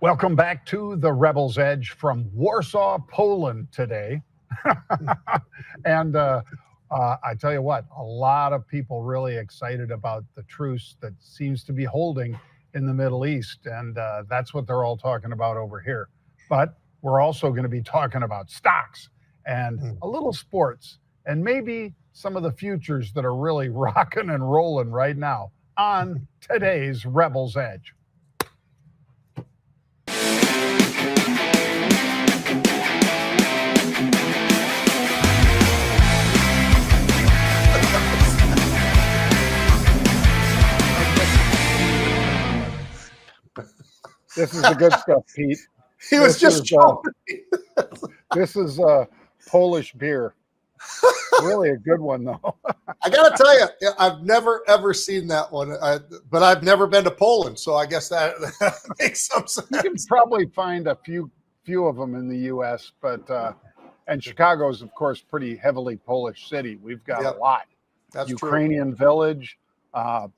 Welcome back to the Rebel's Edge from Warsaw, Poland today. and I tell you what, a lot of people really excited about the truce that seems to be holding in the Middle East. And that's what they're all talking about over here. But we're also going to be talking about stocks and a little sports and maybe some of the futures that are really rocking and rolling right now on today's Rebel's Edge. This is the good stuff, Pete. He was just showing me. This is Polish beer. Really a good one, though. I got to tell you, I've never, ever seen that one, but I've never been to Poland, so I guess that makes some sense. You can probably find a few of them in the U.S., but and Chicago is, of course, pretty heavily Polish city. We've got a lot. That's Ukrainian true. Village,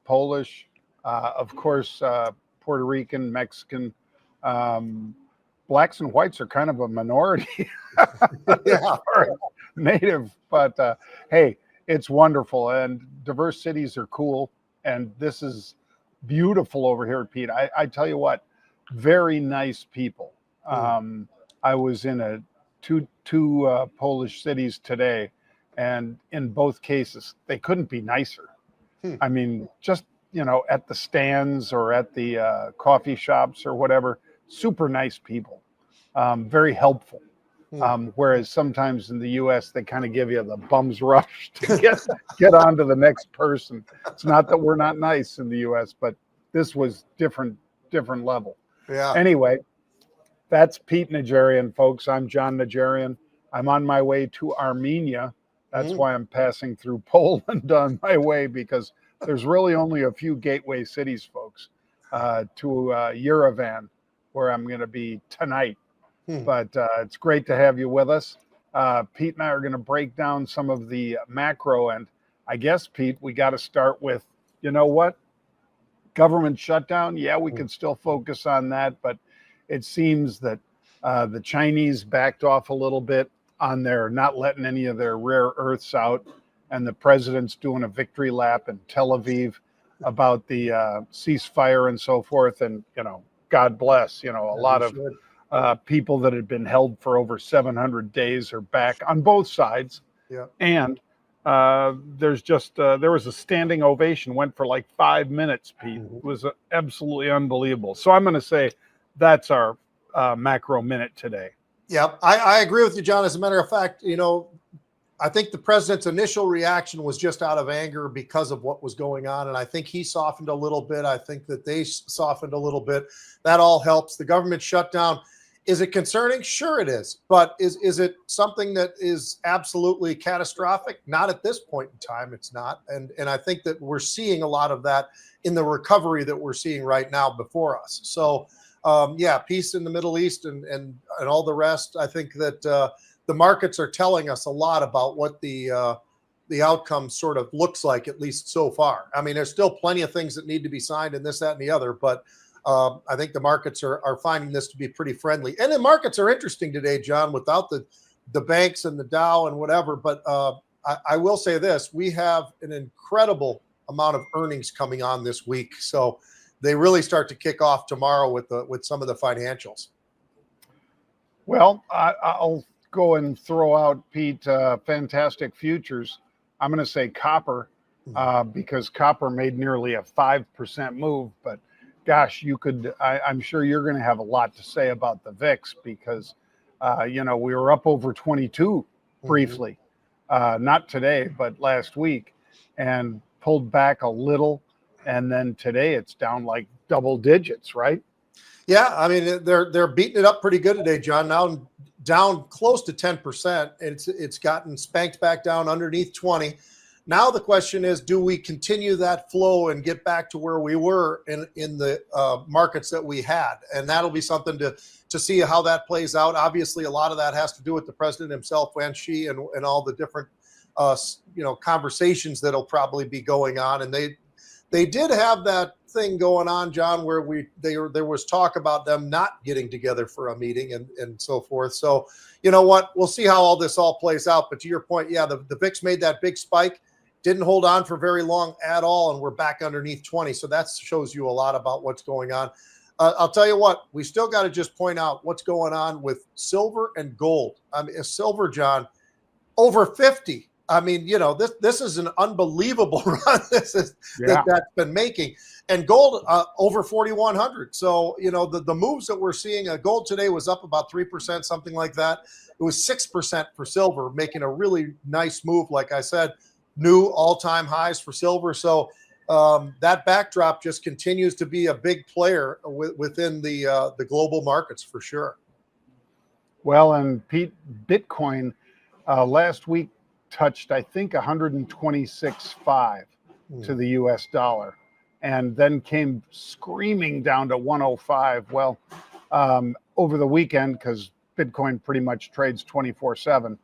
Polish, of course, Puerto Rican, Mexican. Blacks and whites are kind of a minority. Yeah. Native, but hey, it's wonderful, and diverse cities are cool, and this is beautiful over here, Pete. I tell you what, very nice people. I was in two Polish cities today, and in both cases, they couldn't be nicer. I mean, just at the stands or at the coffee shops or whatever, super nice people, very helpful. Whereas sometimes in the U.S. they kind of give you the bum's rush to get on to the next person. It's not that we're not nice in the U.S., but this was different level. Yeah. Anyway, that's Pete Najarian, folks. I'm Jon Najarian. I'm on my way to Armenia. That's why I'm passing through Poland on my way, because there's really only a few gateway cities, folks, to Yerevan, where I'm going to be tonight. But it's great to have you with us. Pete and I are going to break down some of the macro. And I guess, Pete, we got to start with, what? Government shutdown. Yeah, we can still focus on that. But it seems that the Chinese backed off a little bit on their not letting any of their rare earths out. And the president's doing a victory lap in Tel Aviv about the ceasefire and so forth. And, God bless, a lot of people that had been held for over 700 days are back on both sides. Yeah. And there's just, there was a standing ovation, went for like 5 minutes, Pete. It was absolutely unbelievable. So I'm going to say that's our macro minute today. Yeah, I agree with you, John. As a matter of fact, I think the president's initial reaction was just out of anger because of what was going on. And I think he softened a little bit. I think that they softened a little bit. That all helps. The government shutdown, is it concerning? Sure it is. But is it something that is absolutely catastrophic? Not at this point in time. It's not. And I think that we're seeing a lot of that in the recovery that we're seeing right now before us. So, peace in the Middle East and all the rest. I think that the markets are telling us a lot about what the outcome sort of looks like, at least so far. I mean, there's still plenty of things that need to be signed and this, that, and the other, but I think the markets are finding this to be pretty friendly. And the markets are interesting today, John, without the banks and the Dow and whatever. But I will say this, we have an incredible amount of earnings coming on this week. So they really start to kick off tomorrow with some of the financials. Well, I'll go and throw out, Pete, fantastic futures. I'm going to say copper because copper made nearly a 5% move. But gosh, I'm sure you're going to have a lot to say about the VIX because, we were up over 22 briefly, not today, but last week, and pulled back a little. And then today it's down like double digits, right? Yeah, I mean, they're beating it up pretty good today, John. Now down close to 10%. It's gotten spanked back down underneath 20. Now the question is, do we continue that flow and get back to where we were in the markets that we had? And that'll be something to see how that plays out. Obviously, a lot of that has to do with the president himself, and Xi, and all the different conversations that'll probably be going on. And they did have that thing going on, John, where there was talk about them not getting together for a meeting and so forth. So, you know what? We'll see how all this plays out. But to your point, yeah, the VIX made that big spike, didn't hold on for very long at all, and we're back underneath 20. So that shows you a lot about what's going on. I'll tell you what, we still got to just point out what's going on with silver and gold. I mean, silver, John, over 50. I mean, you know, this is an unbelievable run that's been making. And gold over 4,100. So, you know, the moves that we're seeing, gold today was up about 3%, something like that. It was 6% for silver, making a really nice move. Like I said, new all-time highs for silver. So that backdrop just continues to be a big player within the global markets for sure. Well, and Pete, Bitcoin last week touched, I think, 126.5 to the US dollar, and then came screaming down to 105. Well, over the weekend, because Bitcoin pretty much trades 24/7,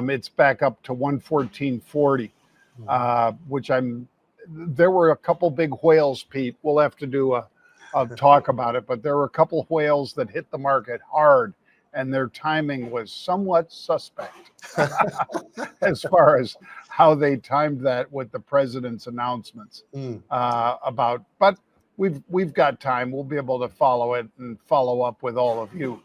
it's back up to 114.40, which there were a couple big whales, Pete. We'll have to do a talk about it, but there were a couple whales that hit the market hard, and their timing was somewhat suspect as far as how they timed that with the president's announcements about. But we've got time. We'll be able to follow it and follow up with all of you.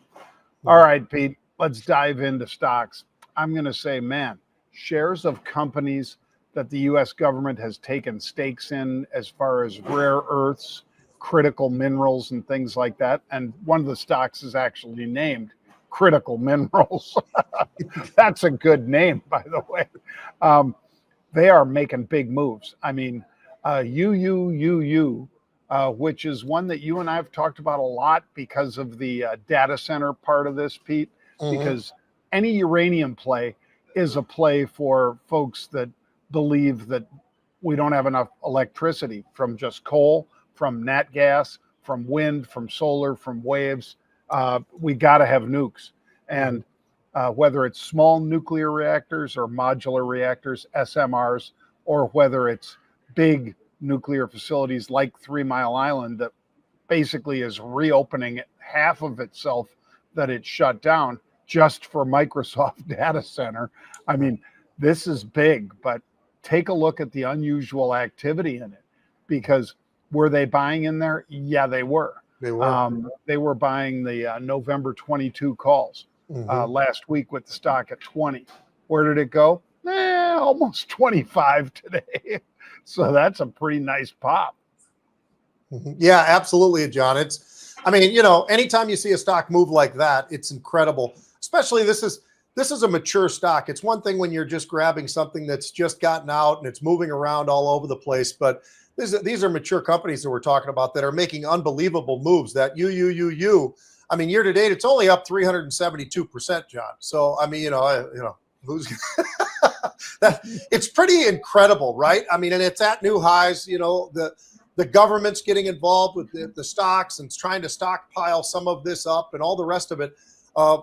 All right, Pete, let's dive into stocks. I'm going to say, man, shares of companies that the U.S. government has taken stakes in as far as rare earths, critical minerals, and things like that. And one of the stocks is actually named Critical Minerals. That's a good name, by the way. They are making big moves. I mean, UUUU, which is one that you and I have talked about a lot because of the data center part of this, Pete, because any uranium play is a play for folks that believe that we don't have enough electricity from just coal, from nat gas, from wind, from solar, from waves. We got to have nukes. And whether it's small nuclear reactors or modular reactors, SMRs, or whether it's big nuclear facilities like 3 Mile Island that basically is reopening half of itself that it shut down just for Microsoft data center. I mean, this is big, but take a look at the unusual activity in it, because were they buying in there? Yeah, they were. They were buying the November 22 calls last week with the stock at 20. Where did it go? Almost 25 today. So that's a pretty nice pop. Yeah, absolutely, John. I mean, you know, anytime you see a stock move like that, it's incredible. Especially this is a mature stock. It's one thing when you're just grabbing something that's just gotten out and it's moving around all over the place, but these are mature companies that we're talking about that are making unbelievable moves. That UUUU, I mean, year to date, it's only up 372%, John. So, I mean, you know, who's it's pretty incredible, right? I mean, and it's at new highs. You know, the government's getting involved with the stocks and trying to stockpile some of this up and all the rest of it.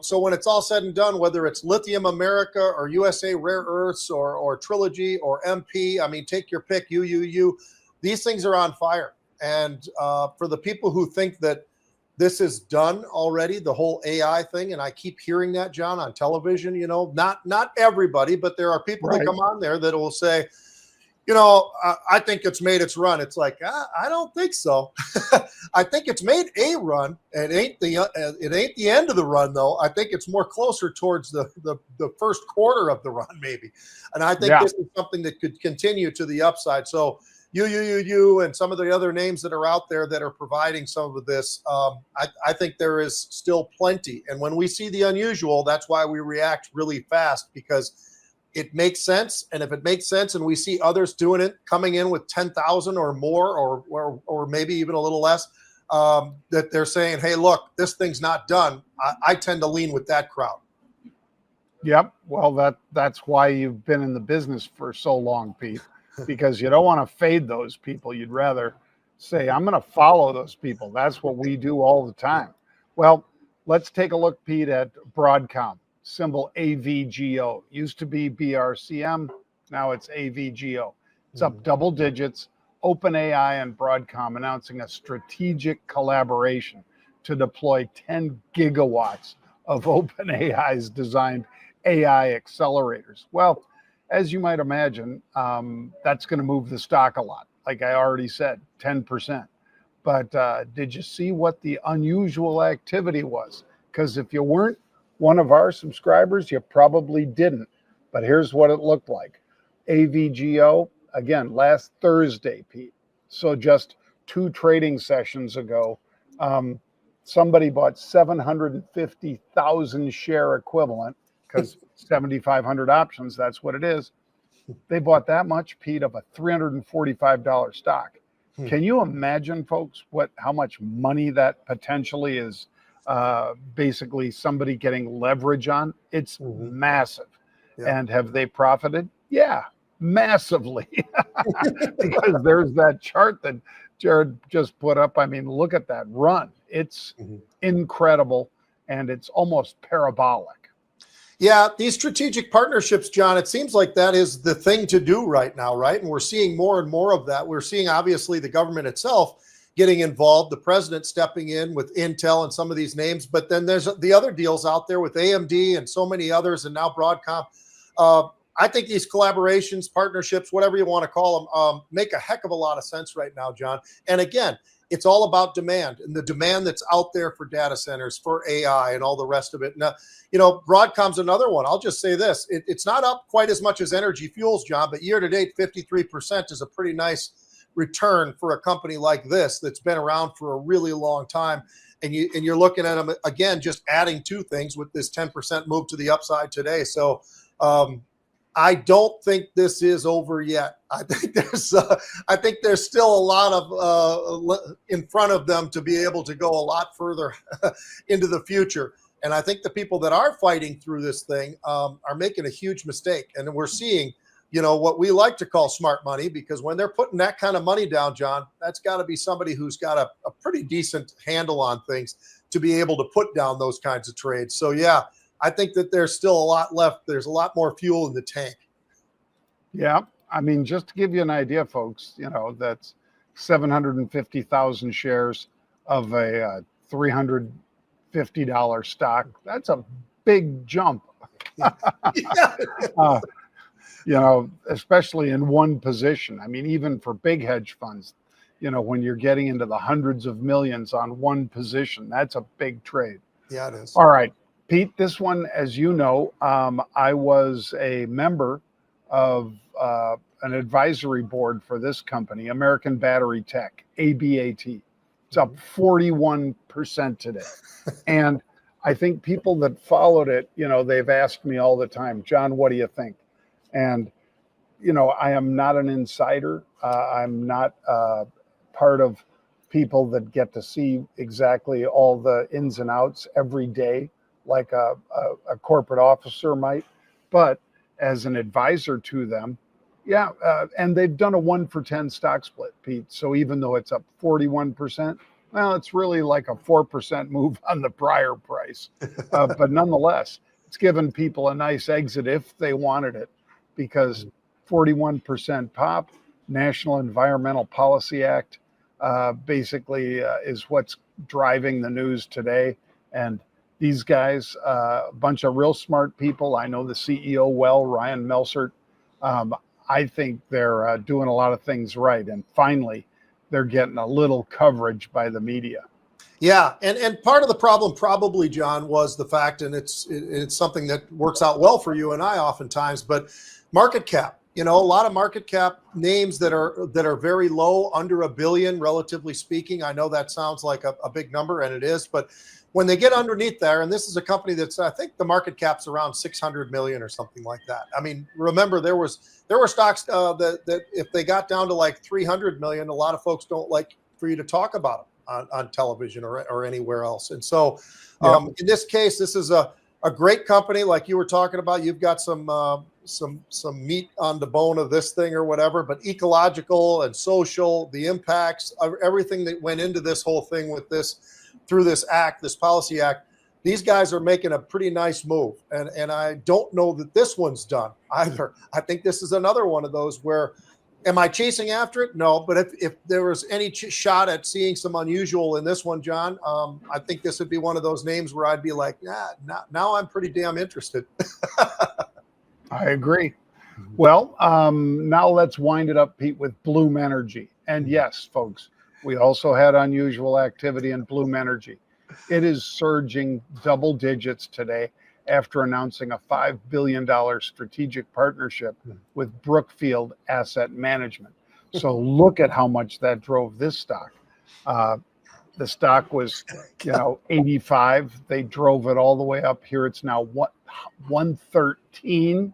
So when it's all said and done, whether it's Lithium America or USA Rare Earths or Trilogy or MP, I mean, take your pick, UUU. These things are on fire. And for the people who think that this is done already, the whole AI thing, and I keep hearing that, John, on television, you know, not everybody, but there are people that come on there that will say, you know, I think it's made its run. It's like, I don't think so. I think it's made a run. It ain't the end of the run, though. I think it's more closer towards the first quarter of the run, maybe. And I think this is something that could continue to the upside. So UUUU and some of the other names that are out there that are providing some of this, I think there is still plenty. And when we see the unusual, that's why we react really fast, because it makes sense. And if it makes sense and we see others doing it, coming in with 10,000 or more, or maybe even a little less, that they're saying, hey, look, this thing's not done. I tend to lean with that crowd. Yep. Well, that's why you've been in the business for so long, Pete, because you don't want to fade those people. You'd rather say, I'm going to follow those people. That's what we do all the time. Well, let's take a look, Pete, at Broadcom. Symbol AVGO. Used to be BRCM, now it's AVGO. It's up double digits, OpenAI and Broadcom announcing a strategic collaboration to deploy 10 gigawatts of OpenAI's designed AI accelerators. Well, as you might imagine, that's going to move the stock a lot. Like I already said, 10%. But did you see what the unusual activity was? Because if you weren't one of our subscribers, you probably didn't. But here's what it looked like. AVGO, again, last Thursday, Pete. So just 2 trading sessions ago, somebody bought 750,000 share equivalent, because 7,500 options, that's what it is. They bought that much, Pete, of a $345 stock. Can you imagine, folks, how much money that potentially is basically somebody getting leverage on? It's massive. Yeah. And have they profited? Yeah, massively. Because there's that chart that Jared just put up. I mean, look at that run. It's incredible, and it's almost parabolic. Yeah, these strategic partnerships, John, it seems like that is the thing to do right now, right? And we're seeing more and more of that. We're seeing, obviously, the government itself getting involved, the president stepping in with Intel and some of these names. But then there's the other deals out there with AMD and so many others, and now Broadcom. I think these collaborations, partnerships, whatever you want to call them, make a heck of a lot of sense right now, John. And again, it's all about demand and the demand that's out there for data centers, for AI and all the rest of it. Now, Broadcom's another one. I'll just say this. It's not up quite as much as Energy Fuels, John, but year to date, 53% is a pretty nice return for a company like this that's been around for a really long time. And you're looking at them, again, just adding 2 things with this 10% move to the upside today. So I don't think this is over yet. I think there's still a lot of in front of them to be able to go a lot further into the future. And I think the people that are fighting through this thing are making a huge mistake. And we're seeing, what we like to call smart money, because when they're putting that kind of money down, John, that's got to be somebody who's got a pretty decent handle on things to be able to put down those kinds of trades. So, yeah, I think that there's still a lot left. There's a lot more fuel in the tank. Yeah. I mean, just to give you an idea, folks, that's 750,000 shares of a $350 stock. That's a big jump. Especially in one position. I mean, even for big hedge funds, when you're getting into the hundreds of millions on one position, that's a big trade. Yeah, it is. All right, Pete, this one, as you know, I was a member of an advisory board for this company, American Battery Tech, ABAT. It's up 41% today. And I think people that followed it, they've asked me all the time, John, what do you think? And, I am not an insider. I'm not part of people that get to see exactly all the ins and outs every day, like a corporate officer might. But as an advisor to them, and they've done a 1-for-10 stock split, Pete. So even though it's up 41%, well, it's really like a 4% move on the prior price. But nonetheless, it's given people a nice exit if they wanted it, because 41% pop, National Environmental Policy Act, basically is what's driving the news today. And these guys, a bunch of real smart people. I know the CEO well, Ryan Melsert. I think they're doing a lot of things right. And finally, they're getting a little coverage by the media. Yeah, and part of the problem probably, John, was the fact, and it's something that works out well for you and I oftentimes, but market cap. A lot of market cap names that are very low, under $1 billion, relatively speaking. I know that sounds like a big number, and it is, but when they get underneath there, and this is a company that's, I think the market cap's around 600 million or something like that. I mean, remember there were stocks that if they got down to like 300 million, a lot of folks don't like for you to talk about them on television or anywhere else. And so in this case, this is a great company, like you were talking about. You've got some meat on the bone of this thing or whatever, but ecological and social, the impacts of everything that went into this whole thing with this, through this act, this policy act, these guys are making a pretty nice move. And I don't know that this one's done either. I think this is another one of those where, Am I chasing after it? No, but if there was any shot at seeing some unusual in this one, John, I think this would be one of those names where I'd be like, now I'm pretty damn interested. I agree. Well, now let's wind it up, Pete, with Bloom Energy. And yes, folks, we also had unusual activity in Bloom Energy. It is surging double digits today after announcing a $5 billion strategic partnership with Brookfield Asset Management. So look at how much that drove this stock. The stock was, 85. They drove it all the way up here. It's now 113.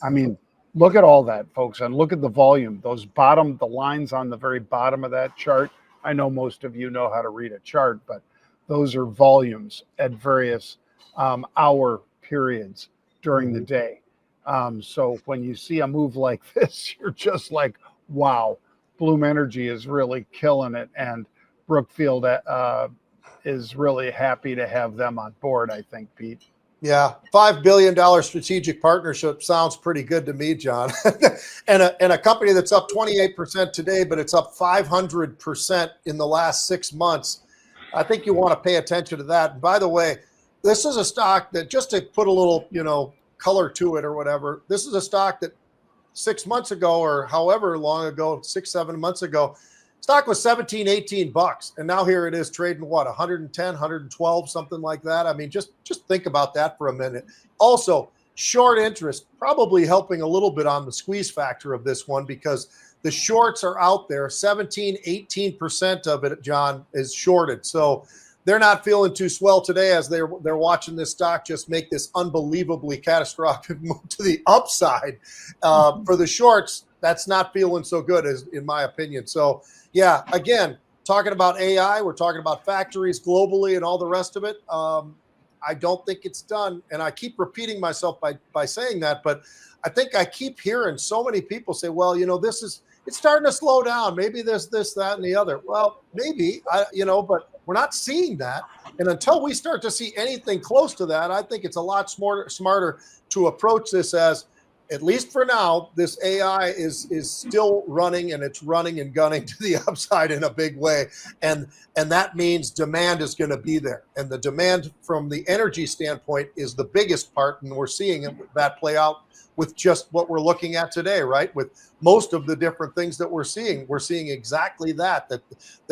I mean, look at all that, folks, and look at the volume. The lines on the very bottom of that chart. I know most of you know how to read a chart, but those are volumes at various hour periods during the day. So when you see a move like this, you're just like, wow, Bloom Energy is really killing it. And Brookfield is really happy to have them on board, I think, Pete. Yeah, $5 billion strategic partnership sounds pretty good to me, John. and a company that's up 28% today, but it's up 500% in the last 6 months. I think you want to pay attention to that. And by the way, this is a stock that, just to put a little, color to it or whatever, this is a stock that 6 months ago, or however long ago, 6-7 months ago, stock was 17, 18 bucks. And now here it is trading, 110, 112, something like that. I mean, just think about that for a minute. Also, short interest probably helping a little bit on the squeeze factor of this one, because the shorts are out there. 17, 18% of it, John, is shorted. So they're not feeling too swell today as they're watching this stock just make this unbelievably catastrophic move to the upside. For the shorts, that's not feeling so good, as in my opinion. So, yeah, again, talking about AI, we're talking about factories globally and all the rest of it. I don't think it's done. And I keep repeating myself by saying that, but I think I keep hearing so many people say, well, it's starting to slow down. Maybe there's this, that, and the other. Well, maybe, but we're not seeing that. And until we start to see anything close to that, I think it's a lot smarter to approach this as, at least for now, this AI is still running, and it's running and gunning to the upside in a big way. And that means demand is going to be there. And the demand from the energy standpoint is the biggest part. And we're seeing that play out with just what we're looking at today, right? With most of the different things that we're seeing exactly that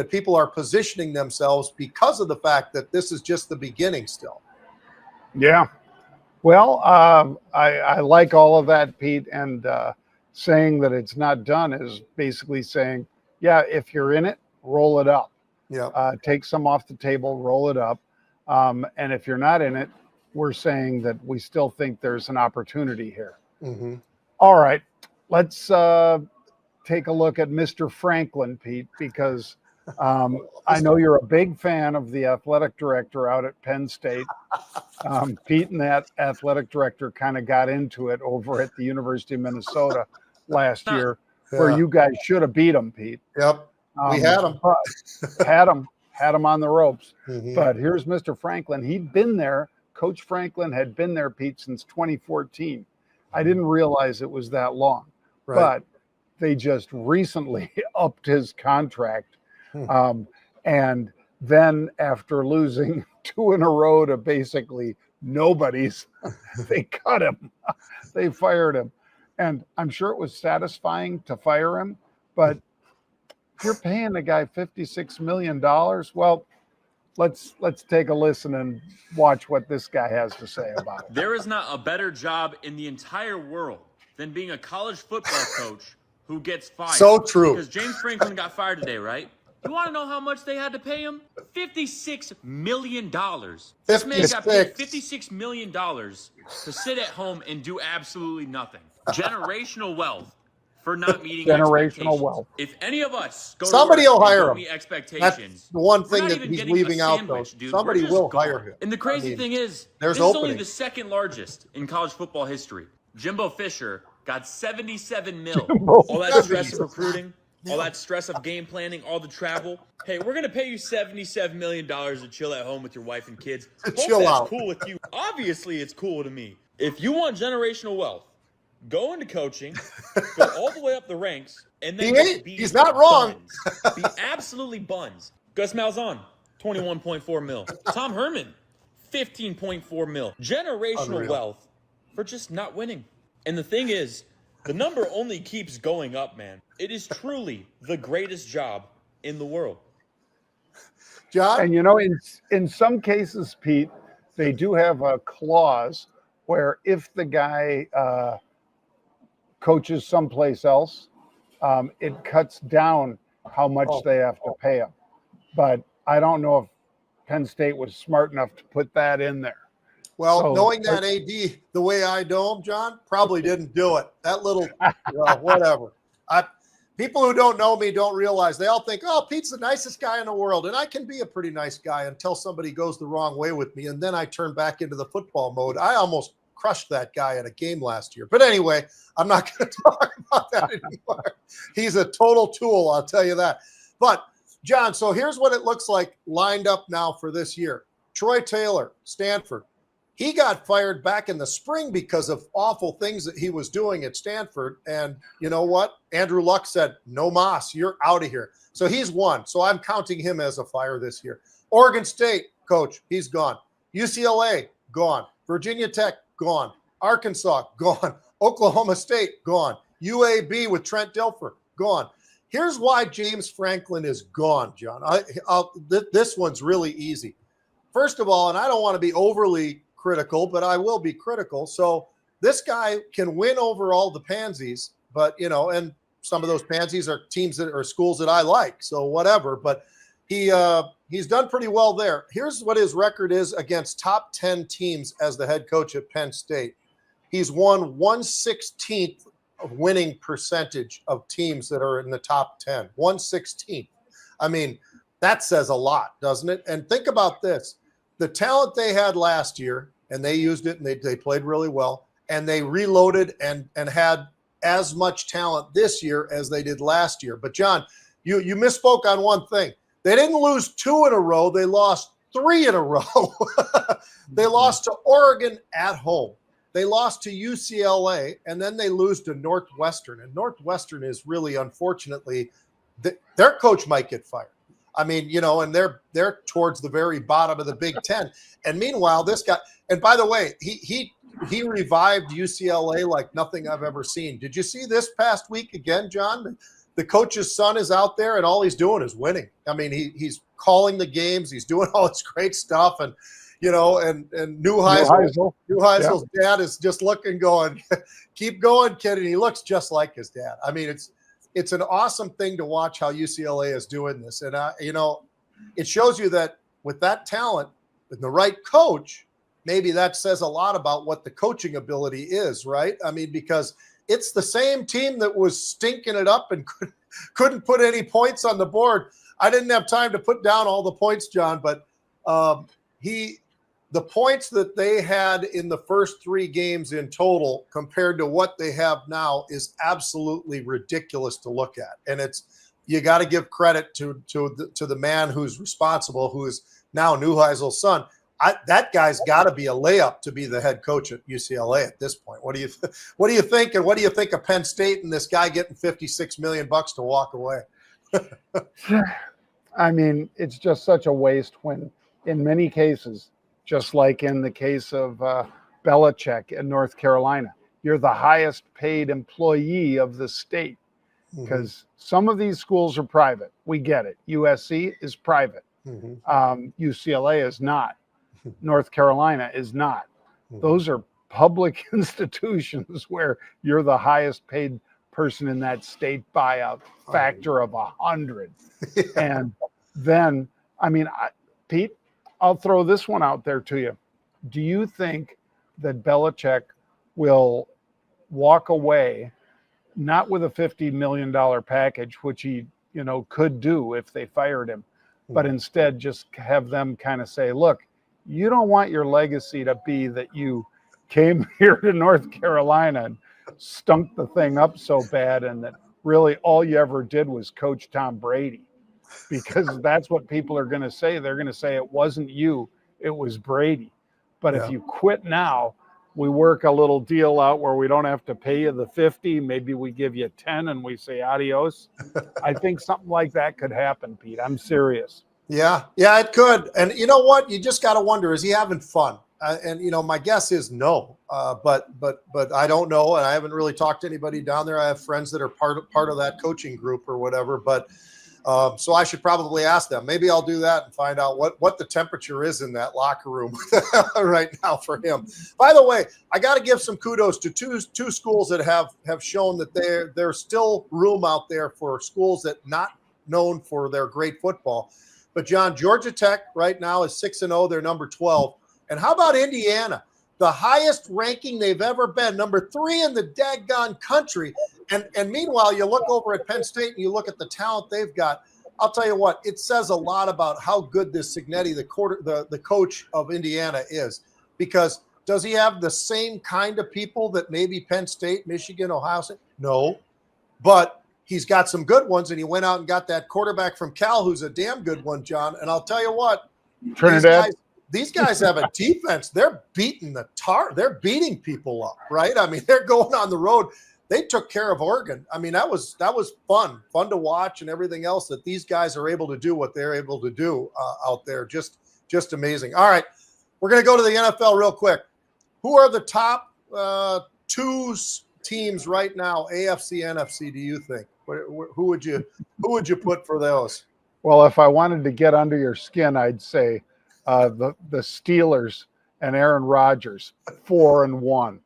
people are positioning themselves because of the fact that this is just the beginning still. Yeah. Well, I like all of that, Pete, and saying that it's not done is basically saying, yeah, if you're in it, roll it up. Yeah. Take some off the table, roll it up. And if you're not in it, we're saying that we still think there's an opportunity here. Mm-hmm. All right, let's take a look at Mr. Franklin, Pete, because I know you're a big fan of the athletic director out at Penn State. Pete and that athletic director kind of got into it over at the University of Minnesota last year, where you guys should have beat them, Pete. Yep, we had them. had them on the ropes. Mm-hmm. But here's Mr. Franklin. He'd been there. Coach Franklin had been there, Pete, since 2014. I didn't realize it was that long, right. But they just recently upped his contract. And then after losing 2 in a row to basically nobody's, they cut him. They fired him. And I'm sure it was satisfying to fire him, but if you're paying the guy $56 million, well, let's take a listen and watch what this guy has to say about it. There is not a better job in the entire world than being a college football coach who gets fired. So true. Because James Franklin got fired today, right? You want to know how much they had to pay him? $56 million. This man got paid $56 million to sit at home and do absolutely nothing. Generational wealth for not meeting generational wealth. If any of us go somebody to work will hire him. Meet expectations, that's the one thing that he's getting leaving out, though. Somebody will hire him. And the crazy thing is, this is only the second largest in college football history. Jimbo Fisher got 77 mil. All that stress of recruiting, all that stress of game planning, all the travel. Hey, we're going to pay you $77 million to chill at home with your wife and kids. Chill out. Cool with you. Obviously, it's cool to me. If you want generational wealth, go into coaching, go all the way up the ranks, and then he's not wrong. Be absolutely buns. Gus Malzahn, 21.4 mil. Tom Herman, 15.4 mil. Generational Unreal. wealth for just not winning. And the thing is, the number only keeps going up, man. It is truly the greatest job in the world. John? And, you know, in some cases, Pete, they do have a clause where if the guy coaches someplace else, it cuts down how much they have to pay him. But I don't know if Penn State was smart enough to put that in there. Well, So, knowing that AD the way I know him, John, probably didn't do it. That little, whatever. People who don't know me don't realize. They all think, oh, Pete's the nicest guy in the world. And I can be a pretty nice guy until somebody goes the wrong way with me. And then I turn back into the football mode. I almost crushed that guy at a game last year. But anyway, I'm not going to talk about that anymore. He's a total tool, I'll tell you that. But, John, so here's what it looks like lined up now for this year. Troy Taylor, Stanford. He got fired back in the spring because of awful things that he was doing at Stanford. And you know what? Andrew Luck said, no mas, you're out of here. So he's one. So I'm counting him as a fire this year. Oregon State coach, he's gone. UCLA, gone. Virginia Tech, gone. Arkansas, gone. Oklahoma State, gone. UAB with Trent Dilfer, gone. Here's why James Franklin is gone, John. This one's really easy. First of all, and I don't want to be overly critical, but I will be critical. So this guy can win over all the pansies, but, you know, and some of those pansies are teams that are schools that I like. So whatever, but he's done pretty well there. Here's what his record is against top 10 teams as the head coach at Penn State. He's won 1/16 of winning percentage of teams that are in the top 10, 1/16. I mean, that says a lot, doesn't it? And think about this. The talent they had last year, and they used it, and they played really well, and they reloaded and had as much talent this year as they did last year. But, John, you misspoke on one thing. They didn't lose 2 in a row. They lost 3 in a row. They lost to Oregon at home. They lost to UCLA, and then they lose to Northwestern. And Northwestern is really, unfortunately, their coach might get fired. I mean, you know, and they're towards the very bottom of the Big Ten. And meanwhile, this guy, and by the way, he revived UCLA like nothing I've ever seen. Did you see this past week again, John? The coach's son is out there, and all he's doing is winning. I mean, he's calling the games. He's doing all this great stuff. And, you know, and Neuheisel's dad is just looking, going, keep going, kid. And he looks just like his dad. I mean, it's an awesome thing to watch how UCLA is doing this. And, you know, it shows you that with that talent and the right coach, maybe that says a lot about what the coaching ability is, right? I mean, because it's the same team that was stinking it up and couldn't put any points on the board. I didn't have time to put down all the points, John, but the points that they had in the first 3 games in total compared to what they have now is absolutely ridiculous to look at. And you got to give credit to the man who's responsible, who is now Neuheisel's son. That guy's got to be a layup to be the head coach at UCLA at this point. What do you think? And what do you think of Penn State and this guy getting $56 million to walk away? I mean, it's just such a waste when, in many cases, just like in the case of Belichick in North Carolina, you're the highest paid employee of the state, because some of these schools are private. We get it. USC is private. UCLA is not. North Carolina is not. Those are public institutions where you're the highest paid person in that state by a factor of 100. And then, I mean, Pete, I'll throw this one out there to you. Do you think that Belichick will walk away, not with a $50 million package, which he, you know, could do if they fired him, but instead just have them kind of say, look, you don't want your legacy to be that you came here to North Carolina and stunk the thing up so bad, and that really all you ever did was coach Tom Brady. Because that's what people are going to say. They're going to say it wasn't you, it was Brady. But if you quit now, we work a little deal out where we don't have to pay you the 50. Maybe we give you 10 and we say adios. I think something like that could happen, Pete. I'm serious. Yeah, it could. And you know what? You just got to wonder, is he having fun? And my guess is no. But I don't know, and I haven't really talked to anybody down there. I have friends that are part of that coaching group or whatever. But so I should probably ask them. Maybe I'll do that and find out what the temperature is in that locker room right now for him. By the way, I got to give some kudos to two schools that have shown that there's still room out there for schools that not known for their great football. But John, Georgia Tech right now is 6-0. They're number 12. And how about Indiana? The highest ranking they've ever been, number 3 in the daggone country. And meanwhile, you look over at Penn State and you look at the talent they've got. I'll tell you what, it says a lot about how good this Cignetti, the coach of Indiana, is. Because does he have the same kind of people that maybe Penn State, Michigan, Ohio State? No. But he's got some good ones, and he went out and got that quarterback from Cal who's a damn good one, John. And I'll tell you what, Trinidad. These guys have a defense. They're beating they're beating people up, right? I mean, they're going on the road. They took care of Oregon. I mean, that was fun to watch and everything else that these guys are able to do what they're able to do out there. Just amazing. All right, we're going to go to the NFL real quick. Who are the top 2 teams right now, AFC, NFC, do you think? Who would you put for those? Well, if I wanted to get under your skin, I'd say the Steelers and Aaron Rodgers, 4-1.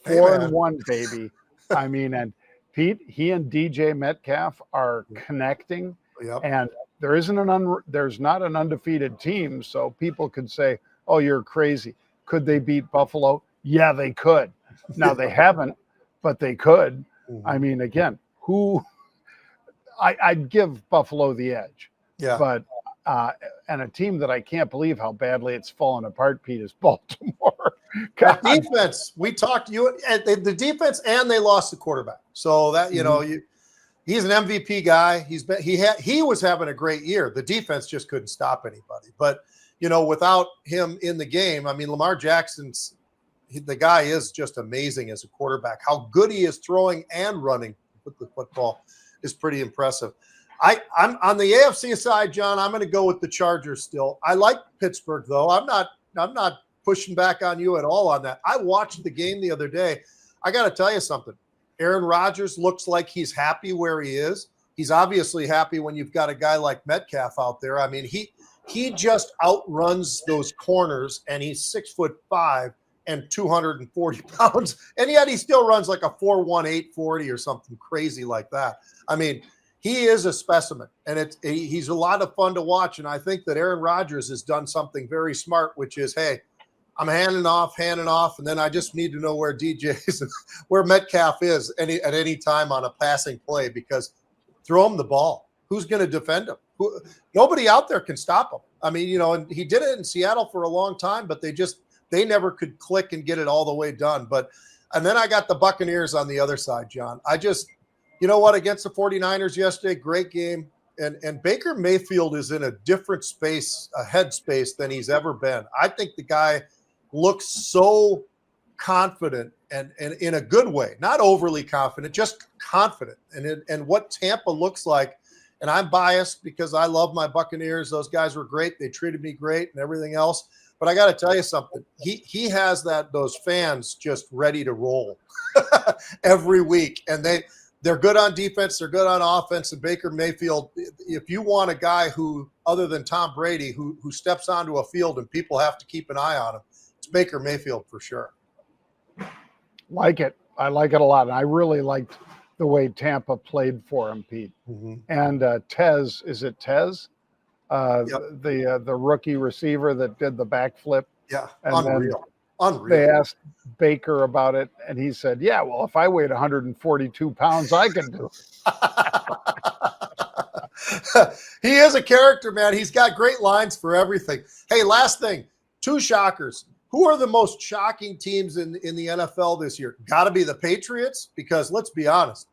4-1, baby. I mean, and Pete, he and DJ Metcalf are connecting. Yep. And there's not an undefeated team, so people could say, "Oh, you're crazy." Could they beat Buffalo? Yeah, they could. Now they haven't, but they could. Mm-hmm. I mean, again, I'd give Buffalo the edge. Yeah. But and a team that I can't believe how badly it's fallen apart, Pete, is Baltimore. That defense, we talked the defense, and they lost the quarterback. So that he's an MVP guy. He was having a great year. The defense just couldn't stop anybody. But without him in the game, I mean, Lamar Jackson's the guy is just amazing as a quarterback. How good he is throwing and running with the football is pretty impressive. I'm on the AFC side, John. I'm going to go with the Chargers still. I like Pittsburgh, though. I'm not pushing back on you at all on that. I watched the game the other day. I got to tell you something. Aaron Rodgers looks like he's happy where he is. He's obviously happy when you've got a guy like Metcalf out there. I mean, he just outruns those corners, and he's 6'5" and 240 pounds, and yet he still runs like a 4.1 840 or something crazy like that. I mean, he is a specimen, and he's a lot of fun to watch. And I think that Aaron Rodgers has done something very smart, which is, hey, I'm handing off, and then I just need to know where where Metcalf is at any time on a passing play, because throw him the ball. Who's going to defend him? Nobody out there can stop him. I mean, and he did it in Seattle for a long time, but they never could click and get it all the way done. And then I got the Buccaneers on the other side, John. Against the 49ers yesterday, great game. And Baker Mayfield is in a different space, a headspace than he's ever been. I think the guy looks so confident and in a good way, not overly confident, just confident. And what Tampa looks like, and I'm biased because I love my Buccaneers. Those guys were great. They treated me great and everything else. But I got to tell you something. He has those fans just ready to roll every week. And they're good on defense. They're good on offense. And Baker Mayfield, if you want a guy who, other than Tom Brady, who steps onto a field and people have to keep an eye on him, it's Baker Mayfield for sure. Like it. I like it a lot. And I really liked the way Tampa played for him, Pete. Mm-hmm. And Tez, is it Tez? Yep. The rookie receiver that did the backflip. Yeah, and unreal. They asked Baker about it, and he said, "Yeah, well, if I weighed 142 pounds, I can do it." He is a character, man. He's got great lines for everything. Hey, last thing, 2 shockers. Who are the most shocking teams in the NFL this year? Got to be the Patriots, because let's be honest,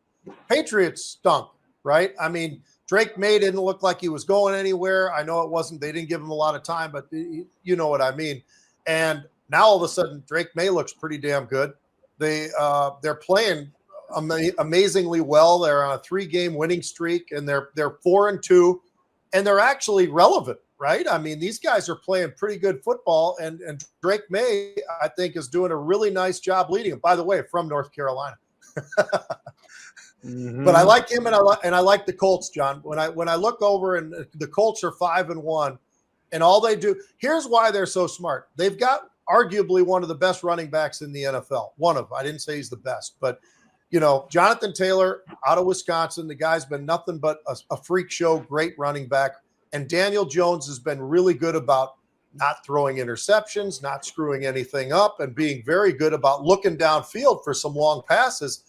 Patriots stunk, right? I mean, Drake May didn't look like he was going anywhere. I know it wasn't. They didn't give him a lot of time, but you know what I mean. And Now all of a sudden, Drake May looks pretty damn good. They're playing amazingly well. They're on a 3-game winning streak, and they're 4-2, and they're actually relevant, right? I mean, these guys are playing pretty good football, and Drake May, I think, is doing a really nice job leading them. By the way, from North Carolina. But I like him, and I like the Colts, John. When I look over, and the Colts are 5-1, and all they do. Here's why they're so smart. They've got arguably one of the best running backs in the NFL. I didn't say he's the best, but Jonathan Taylor out of Wisconsin, the guy's been nothing but a freak show, great running back. And Daniel Jones has been really good about not throwing interceptions, not screwing anything up, and being very good about looking downfield for some long passes.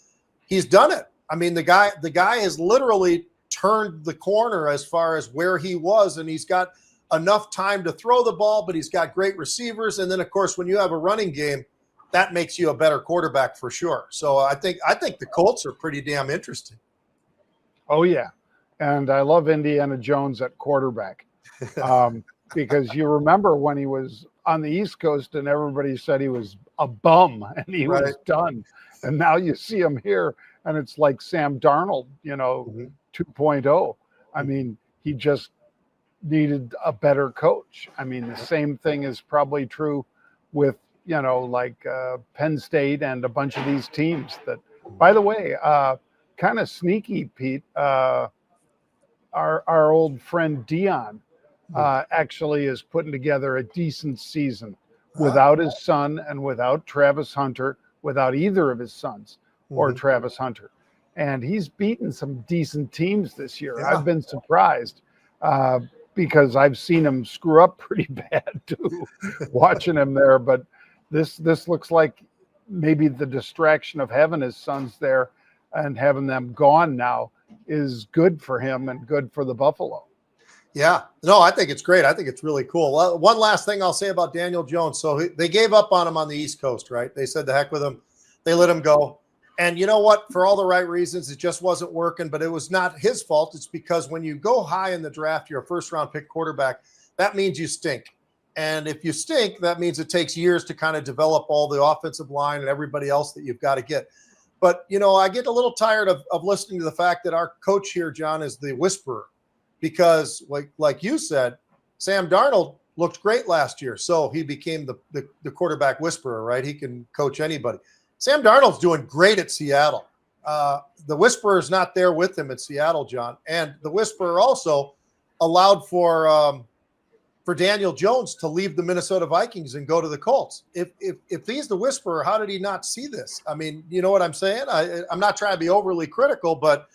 He's done it. I mean, the guy has literally turned the corner as far as where he was, and he's got enough time to throw the ball, but he's got great receivers. And then, of course, when you have a running game, that makes you a better quarterback for sure. So I think the Colts are pretty damn interesting. Oh, yeah. And I love Indiana Jones at quarterback because you remember when he was on the East Coast and everybody said he was a bum and he was done. And now you see him here and it's like Sam Darnold, 2.0. I mean, he just needed a better coach. I mean, the same thing is probably true with, Penn State and a bunch of these teams that, by the way, kind of sneaky, Pete, our old friend Dion actually is putting together a decent season without his son and without Travis Hunter, without either of his sons or Travis Hunter. And he's beaten some decent teams this year. Yeah. I've been surprised because I've seen him screw up pretty bad too, watching him there. But this looks like maybe the distraction of having his sons there and having them gone now is good for him and good for the Buffalo. Yeah, no, I think it's great. I think it's really cool. Well, one last thing I'll say about Daniel Jones. So they gave up on him on the East Coast, right? They said the heck with him. They let him go. And you know what? For all the right reasons, it just wasn't working, but it was not his fault. It's because when you go high in the draft, you're a first-round pick quarterback, that means you stink. And if you stink, that means it takes years to kind of develop all the offensive line and everybody else that you've got to get. But, I get a little tired of listening to the fact that our coach here, John, is the whisperer. Because like you said, Sam Darnold looked great last year. So he became the quarterback whisperer, right? He can coach anybody. Sam Darnold's doing great at Seattle. The whisperer's not there with him at Seattle, John. And the whisperer also allowed for Daniel Jones to leave the Minnesota Vikings and go to the Colts. If he's the whisperer, how did he not see this? I mean, you know what I'm saying? I'm not trying to be overly critical, but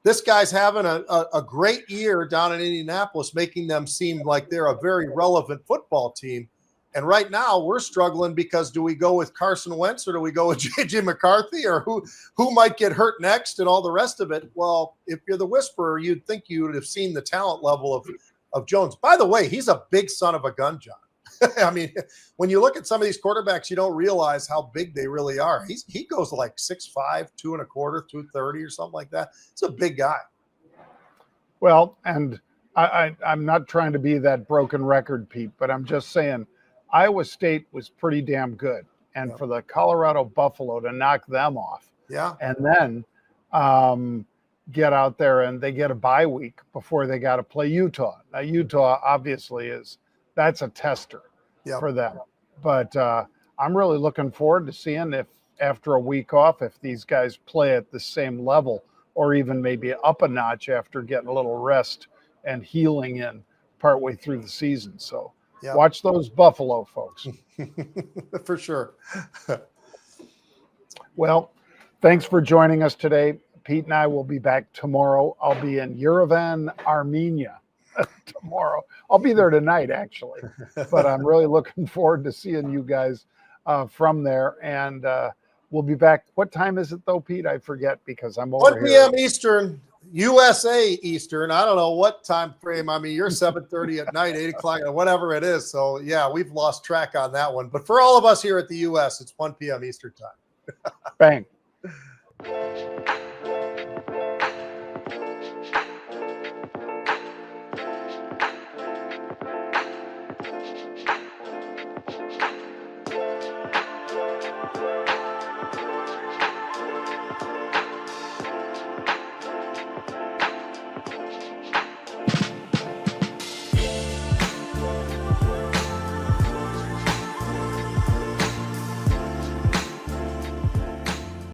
this guy's having a great year down in Indianapolis, making them seem like they're a very relevant football team. And right now we're struggling because do we go with Carson Wentz or do we go with J.J. McCarthy or who might get hurt next and all the rest of it? Well, if you're the whisperer, you'd think you would have seen the talent level of Jones. By the way, he's a big son of a gun, John. I mean, when you look at some of these quarterbacks, you don't realize how big they really are. He goes like 6'5", 2.25, 230 or something like that. It's a big guy. Well, and I'm not trying to be that broken record, Pete, but I'm just saying Iowa State was pretty damn good. And for the Colorado Buffalo to knock them off and then get out there and they get a bye week before they got to play Utah. Now, Utah obviously that's a tester for them. But I'm really looking forward to seeing if after a week off, if these guys play at the same level or even maybe up a notch after getting a little rest and healing in partway through the season. So watch those Buffalo folks. For sure. Well, thanks for joining us today. Pete and I will be back tomorrow. I'll be in Yerevan, Armenia tomorrow. I'll be there tonight, actually. But I'm really looking forward to seeing you guys from there. And we'll be back. What time is it, though, Pete? I forget because I'm over 1 p.m. Eastern, USA Eastern. I don't know what time frame. I mean, you're 7:30 at night, 8 o'clock, or whatever it is. So, yeah, we've lost track on that one. But for all of us here at the U.S., it's 1 p.m. Eastern time. Bang. Bye.